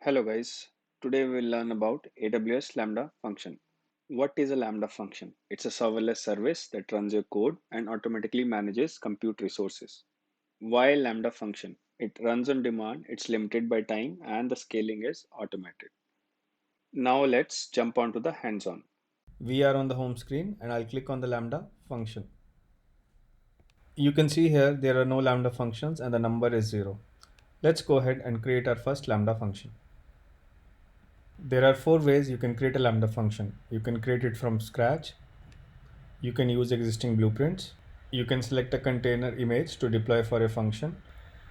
Hello guys, today we will learn about AWS Lambda function. What is a Lambda function? It's a serverless service that runs your code and automatically manages compute resources. Why Lambda function? It runs on demand, it's limited by time, and the scaling is automated. Now let's jump onto the hands-on. We are on the home screen and I'll click on the Lambda function. You can see here there are no Lambda functions and the number is 0. Let's go ahead and create our first Lambda function. There are 4 ways you can create a Lambda function. You can create it from scratch. You can use existing blueprints. You can select a container image to deploy for a function.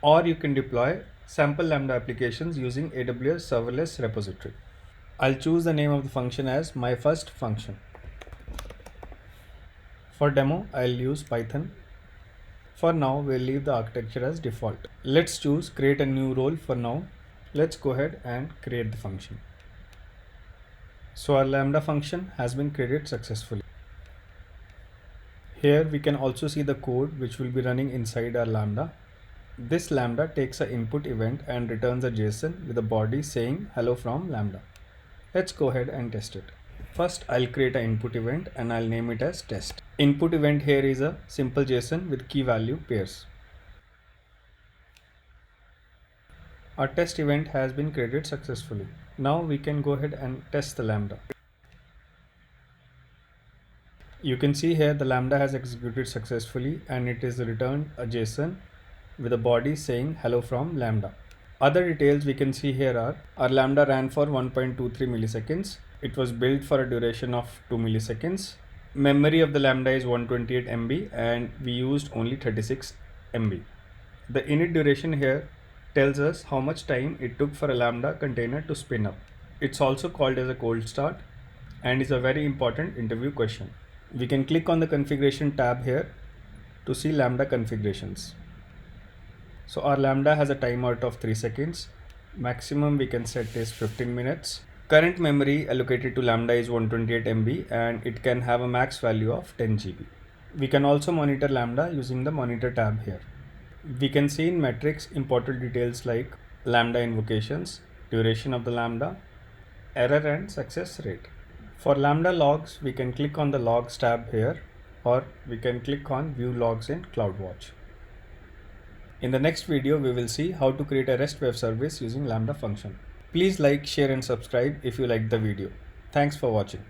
Or you can deploy sample Lambda applications using AWS Serverless repository. I'll choose the name of the function as my first function. For demo, I'll use Python. For now, we'll leave the architecture as default. Let's choose create a new role for now. Let's go ahead and create the function. So our Lambda function has been created successfully. Here we can also see the code which will be running inside our Lambda. This Lambda takes an input event and returns a JSON with a body saying hello from Lambda. Let's go ahead and test it. First, I'll create an input event and I'll name it as test. Input event here is a simple JSON with key value pairs. Our test event has been created successfully. Now we can go ahead and test the Lambda. You can see here the Lambda has executed successfully and it is returned a JSON with a body saying hello from Lambda. Other details we can see here are our Lambda ran for 1.23 milliseconds. It was built for a duration of 2 milliseconds. Memory of the Lambda is 128 MB and we used only 36 MB. The init duration here tells us how much time it took for a Lambda container to spin up. It's also called as a cold start and is a very important interview question. We can click on the configuration tab here to see Lambda configurations. So our Lambda has a timeout of 3 seconds. Maximum we can set is 15 minutes. Current memory allocated to Lambda is 128 MB and it can have a max value of 10 GB. We can also monitor Lambda using the monitor tab here. We can see in metrics important details like Lambda invocations, duration of the Lambda, error and success rate. For Lambda logs, we can click on the logs tab here or we can click on view logs in CloudWatch. In the next video, we will see how to create a REST web service using Lambda function. Please like, share and subscribe if you liked the video. Thanks for watching.